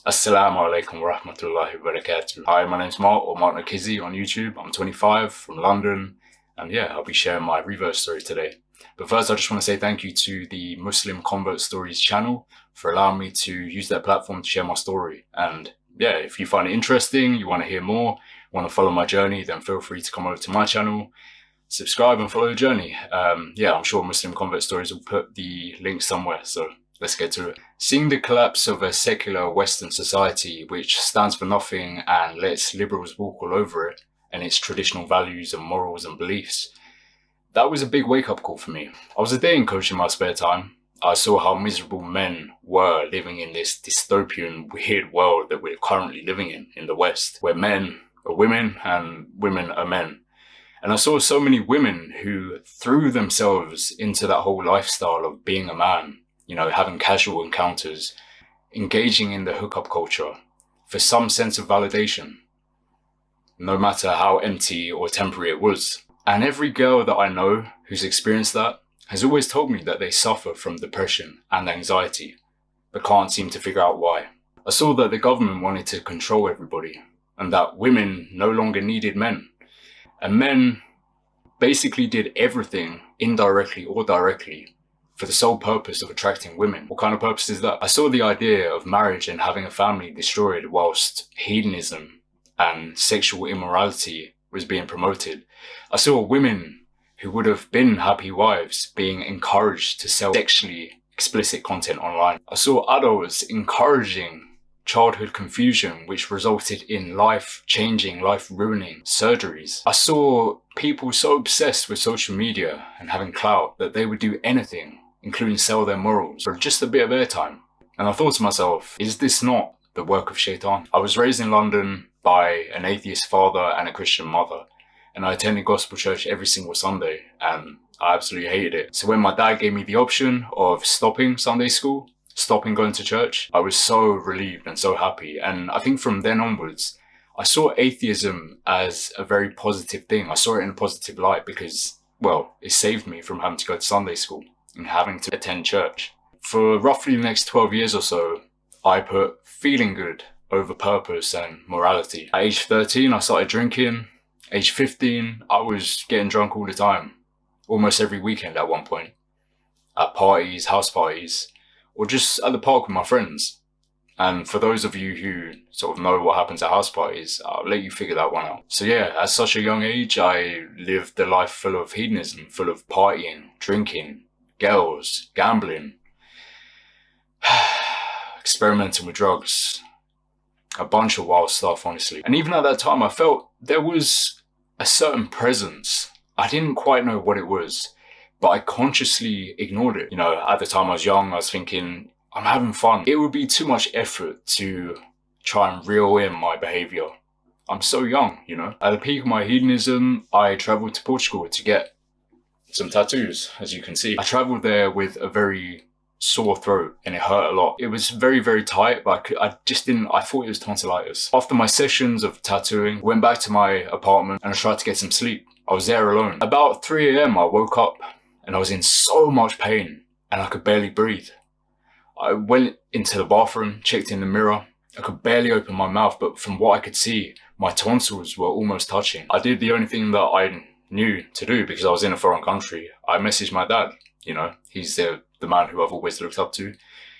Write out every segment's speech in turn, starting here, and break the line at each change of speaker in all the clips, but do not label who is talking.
Assalamu alaikum wa rahmatullahi wa barakatuh. Hi, my name's Mark, or Mark Nakizi on YouTube. I'm 25 from London, and yeah, I'll be sharing my reverse story today. But first, I just want to say thank you to the Muslim Convert Stories channel for allowing me to use that platform to share my story. And yeah, if you find it interesting, you want to hear more, want to follow my journey, then feel free to come over to my channel, subscribe and follow the journey. Yeah, I'm sure Muslim Convert Stories will put the link somewhere, so let's get to it. Seeing the collapse of a secular Western society which stands for nothing and lets liberals walk all over it and its traditional values and morals and beliefs, that was a big wake-up call for me. I was a dating coach in my spare time. I saw how miserable men were living in this dystopian, weird world that we're currently living in the West, where men are women and women are men. And I saw so many women who threw themselves into that whole lifestyle of being a man, you know, having casual encounters, engaging in the hookup culture for some sense of validation, no matter how empty or temporary it was. And every girl that I know who's experienced that has always told me that they suffer from depression and anxiety, but can't seem to figure out why. I saw that the government wanted to control everybody, and that women no longer needed men. And men basically did everything, indirectly or directly, for the sole purpose of attracting women. What kind of purpose is that? I saw the idea of marriage and having a family destroyed whilst hedonism and sexual immorality was being promoted. I saw women who would have been happy wives being encouraged to sell sexually explicit content online. I saw adults encouraging childhood confusion, which resulted in life-changing, life-ruining surgeries. I saw people so obsessed with social media and having clout that they would do anything, including sell their morals, for just a bit of airtime. And I thought to myself, is this not the work of Shaitan? I was raised in London by an atheist father and a Christian mother, and I attended gospel church every single Sunday, and I absolutely hated it. So when my dad gave me the option of stopping Sunday school, stopping going to church, I was so relieved and so happy. And I think from then onwards, I saw atheism as a very positive thing. I saw it in a positive light because, well, it saved me from having to go to Sunday school and having to attend church. For roughly the next 12 years or so, I put feeling good over purpose and morality. At age 13, I started drinking. Age 15, I was getting drunk all the time, almost every weekend at one point, at parties, house parties, or just at the park with my friends. And for those of you who sort of know what happens at house parties, I'll let you figure that one out. So yeah, at such a young age, I lived a life full of hedonism, full of partying, drinking, girls, gambling, experimenting with drugs, a bunch of wild stuff, honestly. And even at that time, I felt there was a certain presence. I didn't quite know what it was, but I consciously ignored it. You know, at the time I was young, I was thinking, I'm having fun. It would be too much effort to try and reel in my behavior. I'm so young, you know. At the peak of my hedonism, I traveled to Portugal to get some tattoos, as you can see. I traveled there with a very sore throat and it hurt a lot. It was very, very tight, but I thought it was tonsillitis. After my sessions of tattooing, I went back to my apartment and I tried to get some sleep. I was there alone. About 3 a.m. I woke up and I was in so much pain and I could barely breathe. I went into the bathroom, checked in the mirror. I could barely open my mouth, but from what I could see, my tonsils were almost touching. I did the only thing that I knew to do because I was in a foreign country. I messaged my dad. You know, he's the man who I've always looked up to.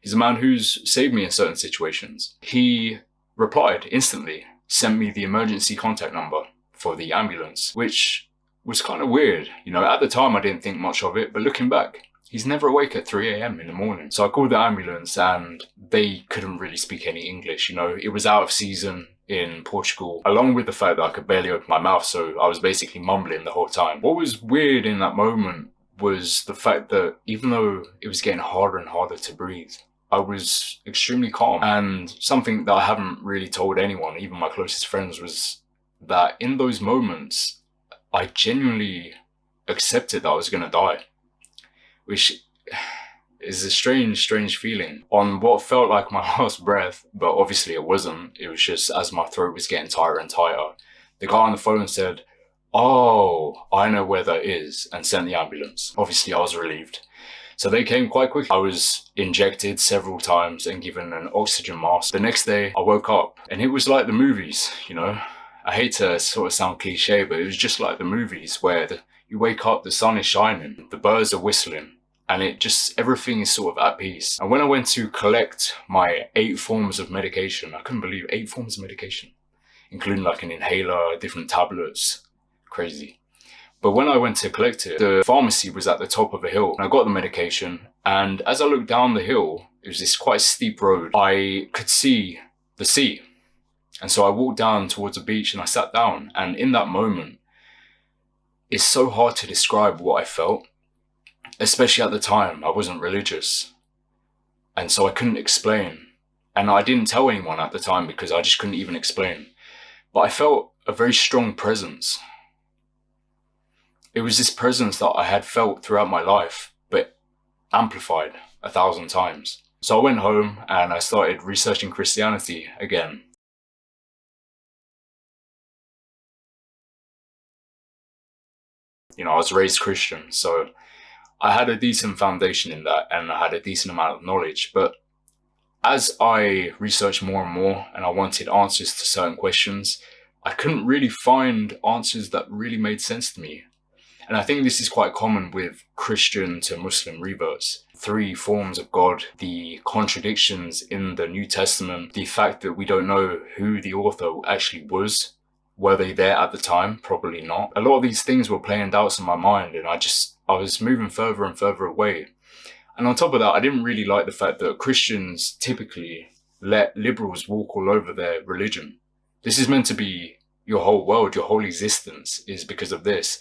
He's a man who's saved me in certain situations. He replied instantly, sent me the emergency contact number for the ambulance, which was kind of weird. You know, at the time I didn't think much of it, but looking back, he's never awake at 3 a.m. in the morning. So I called the ambulance and they couldn't really speak any English. You know, it was out of season in Portugal, along with the fact that I could barely open my mouth, so I was basically mumbling the whole time. What was weird in that moment was the fact that even though it was getting harder and harder to breathe, I was extremely calm. And something that I haven't really told anyone, even my closest friends, was that in those moments, I genuinely accepted that I was going to die, which is a strange feeling. On what felt like my last breath, but obviously it wasn't. It was just as my throat was getting tighter and tighter, the guy on the phone said, "Oh, I know where that is," and sent the ambulance. Obviously I was relieved. So they came quite quickly. I was injected several times and given an oxygen mask. The next day I woke up and it was like the movies, you know. I hate to sort of sound cliche, but it was just like the movies where you wake up, the sun is shining, the birds are whistling, and everything is sort of at peace. And when I went to collect my 8 forms of medication, I couldn't believe 8 forms of medication, including like an inhaler, different tablets, crazy. But when I went to collect it, the pharmacy was at the top of a hill, and I got the medication, and as I looked down the hill, it was this quite steep road, I could see the sea. And so I walked down towards the beach and I sat down, and in that moment, it's so hard to describe what I felt, especially at the time. I wasn't religious, and so I couldn't explain. And I didn't tell anyone at the time because I just couldn't even explain. But I felt a very strong presence. It was this presence that I had felt throughout my life, but amplified 1,000 times. So I went home and I started researching Christianity again. You know, I was raised Christian, so I had a decent foundation in that and I had a decent amount of knowledge. But as I researched more and more and I wanted answers to certain questions, I couldn't really find answers that really made sense to me. And I think this is quite common with Christian to Muslim reverts. 3 forms of God, the contradictions in the New Testament, the fact that we don't know who the author actually was. Were they there at the time? Probably not. A lot of these things were playing doubts in my mind, and I was moving further and further away. And on top of that, I didn't really like the fact that Christians typically let liberals walk all over their religion. This is meant to be your whole world, your whole existence is because of this.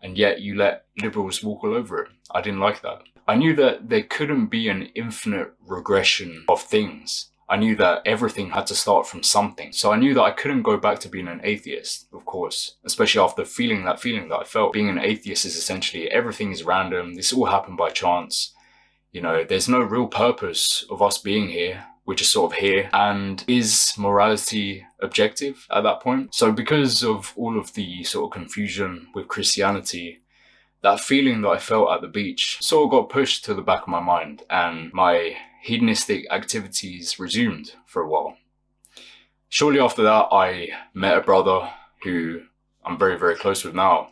And yet you let liberals walk all over it. I didn't like that. I knew that there couldn't be an infinite regression of things. I knew that everything had to start from something. So I knew that I couldn't go back to being an atheist, of course, especially after feeling that I felt. Being an atheist is essentially everything is random. This all happened by chance. You know, there's no real purpose of us being here. We're just sort of here. And is morality objective at that point? So because of all of the sort of confusion with Christianity, that feeling that I felt at the beach sort of got pushed to the back of my mind, and my hedonistic activities resumed for a while. Shortly after that, I met a brother who I'm very, very close with now.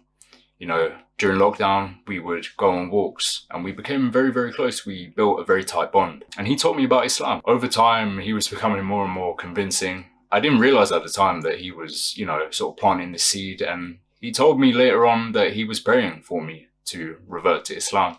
You know, during lockdown, we would go on walks and we became very, very close. We built a very tight bond. And he taught me about Islam. Over time, he was becoming more and more convincing. I didn't realize at the time that he was, you know, sort of planting the seed. And he told me later on that he was praying for me to revert to Islam,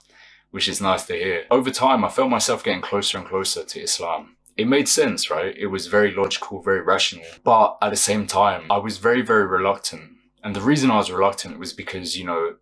which is nice to hear. Over time, I felt myself getting closer and closer to Islam. It made sense, right? It was very logical, very rational. But at the same time, I was very, very reluctant. And the reason I was reluctant was because, you know,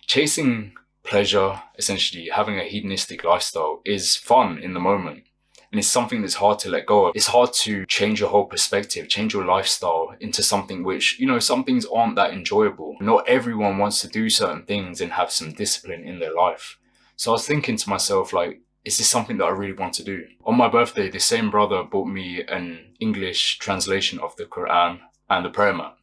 chasing pleasure, essentially having a hedonistic lifestyle, is fun in the moment. And it's something that's hard to let go of. It's hard to change your whole perspective, change your lifestyle into something which, you know, some things aren't that enjoyable. Not everyone wants to do certain things and have some discipline in their life. So I was thinking to myself, like, is this something that I really want to do? On my birthday, the same brother bought me an English translation of the Quran and the prayer mat.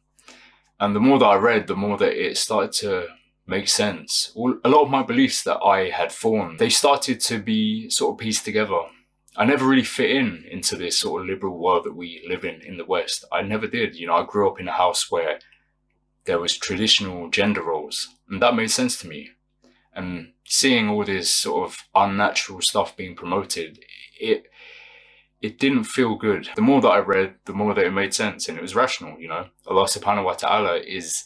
And the more that I read, the more that it started to make sense. A lot of my beliefs that I had formed, they started to be sort of pieced together. I never really fit into this sort of liberal world that we live in the West. I never did. You know, I grew up in a house where there was traditional gender roles, and that made sense to me. And seeing all this sort of unnatural stuff being promoted, it didn't feel good. The more that I read, the more that it made sense, and it was rational, you know. Allah subhanahu wa ta'ala is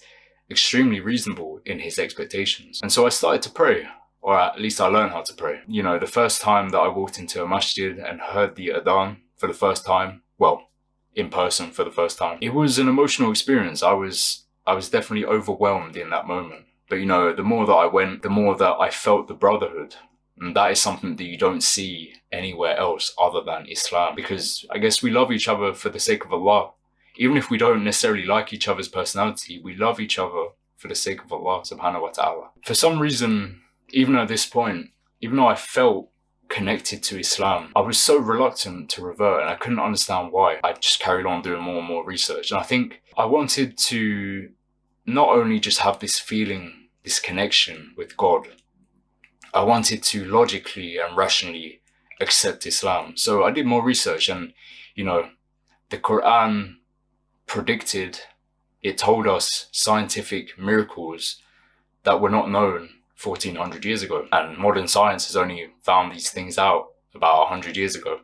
extremely reasonable in his expectations. And so I started to pray, or at least I learned how to pray. You know, the first time that I walked into a masjid and heard the adhan for the first time, well, in person for the first time, it was an emotional experience. I was definitely overwhelmed in that moment. But you know, the more that I went, the more that I felt the brotherhood. And that is something that you don't see anywhere else other than Islam. Because I guess we love each other for the sake of Allah. Even if we don't necessarily like each other's personality, we love each other for the sake of Allah subhanahu wa ta'ala. For some reason, even at this point, even though I felt connected to Islam, I was so reluctant to revert, and I couldn't understand why. I just carried on doing more and more research. And I think I wanted to not only just have this feeling, this connection with God, I wanted to logically and rationally accept Islam. So I did more research, and the Quran predicted, it told us scientific miracles that were not known 1400 years ago. And modern science has only found these things out about 100 years ago.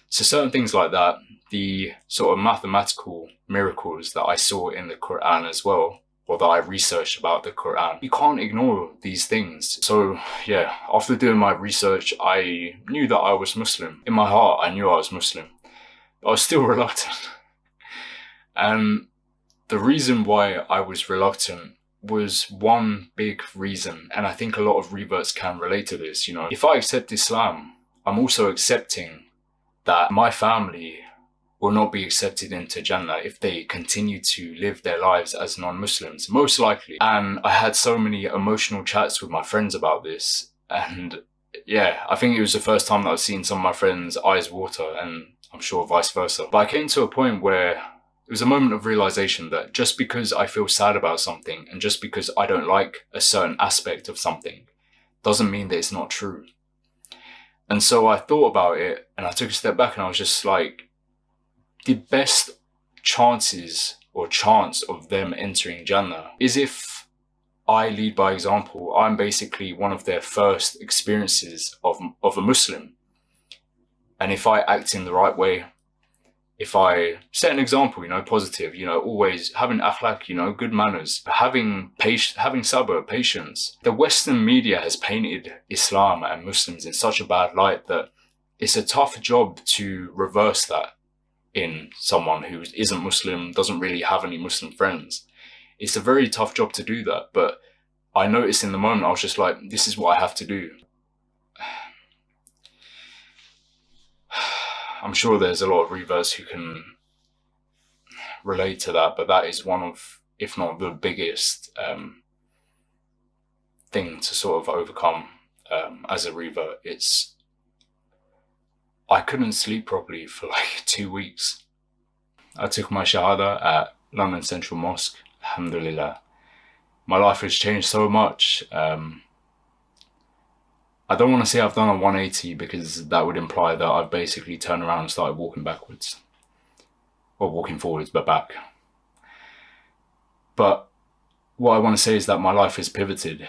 So certain things like that, the sort of mathematical miracles that I saw in the Quran as well, or that I researched about the Quran, you can't ignore these things. So yeah, after doing my research, I knew that I was Muslim. In my heart, I knew I was Muslim. But I was still reluctant. And the reason why I was reluctant was one big reason, and I think a lot of reverts can relate to this. If I accept Islam, I'm also accepting that my family will not be accepted into Jannah if they continue to live their lives as non-Muslims, most likely. And I had so many emotional chats with my friends about this, and yeah, I think it was the first time that I've seen some of my friends' eyes water, and I'm sure vice versa. But I came to a point where it was a moment of realization that just because I feel sad about something, and just because I don't like a certain aspect of something, doesn't mean that it's not true. And so I thought about it, and I took a step back, and I was just like, the best chances or chance of them entering Jannah is if I lead by example. I'm basically one of their first experiences of a Muslim. And if I act in the right way, if I set an example, positive, always having akhlaq, good manners, having sabr, patience. The Western media has painted Islam and Muslims in such a bad light that it's a tough job to reverse that in someone who isn't Muslim, doesn't really have any Muslim friends. It's a very tough job to do that. But I noticed in the moment, I was just like, this is what I have to do. I'm sure there's a lot of reverts who can relate to that, but that is one of, if not the biggest thing to sort of overcome as a revert. I couldn't sleep properly for like 2 weeks. I took my Shahada at London Central Mosque. Alhamdulillah. My life has changed so much. I don't want to say I've done a 180 because that would imply that I've basically turned around and started walking backwards. Or walking forwards, but back. But what I want to say is that my life has pivoted.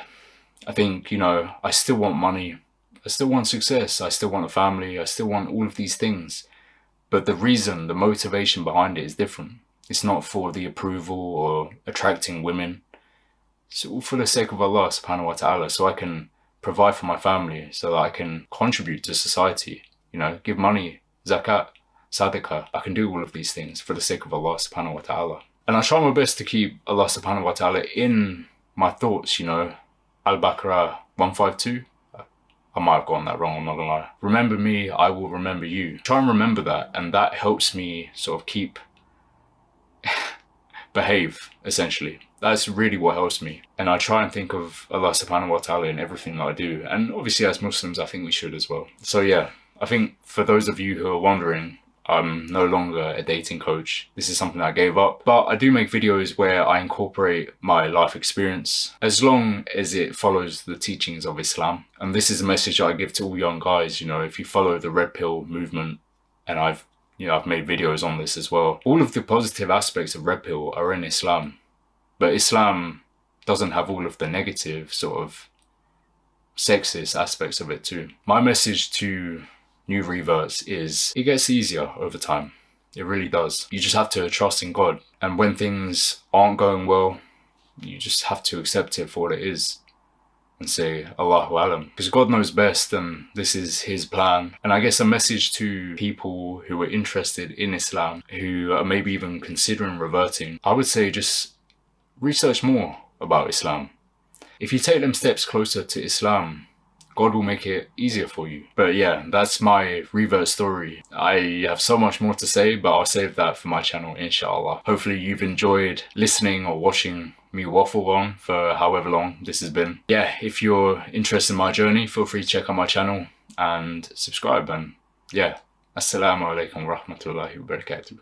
I think, I still want money. I still want success. I still want a family. I still want all of these things. But the reason, the motivation behind it is different. It's not for the approval or attracting women. It's all for the sake of Allah subhanahu wa ta'ala, so I can provide for my family, so that I can contribute to society, give money, zakat, sadaqah. I can do all of these things for the sake of Allah subhanahu wa ta'ala. And I try my best to keep Allah subhanahu wa ta'ala in my thoughts, Al-Baqarah 152. I might have gotten that wrong, I'm not gonna lie. Remember me, I will remember you. Try and remember that, and that helps me sort of behave, essentially. That's really what helps me. And I try and think of Allah subhanahu wa ta'ala in everything that I do. And obviously as Muslims, I think we should as well. So yeah, I think for those of you who are wondering, I'm no longer a dating coach. This is something I gave up. But I do make videos where I incorporate my life experience, as long as it follows the teachings of Islam. And this is a message I give to all young guys, if you follow the Red Pill movement, and I've made videos on this as well. All of the positive aspects of Red Pill are in Islam. But Islam doesn't have all of the negative sort of sexist aspects of it too. My message to new reverts is it gets easier over time. It really does. You just have to trust in God. And when things aren't going well, you just have to accept it for what it is and say Allahu Alam. Because God knows best, and this is his plan. And I guess a message to people who are interested in Islam, who are maybe even considering reverting, I would say just research more about Islam. If you take them steps closer to Islam, God will make it easier for you. But yeah, that's my revert story. I have so much more to say, but I'll save that for my channel, inshallah. Hopefully you've enjoyed listening or watching me waffle on for however long this has been. Yeah, if you're interested in my journey, feel free to check out my channel and subscribe. And yeah, assalamu alaikum wa rahmatullahi wa barakatuh.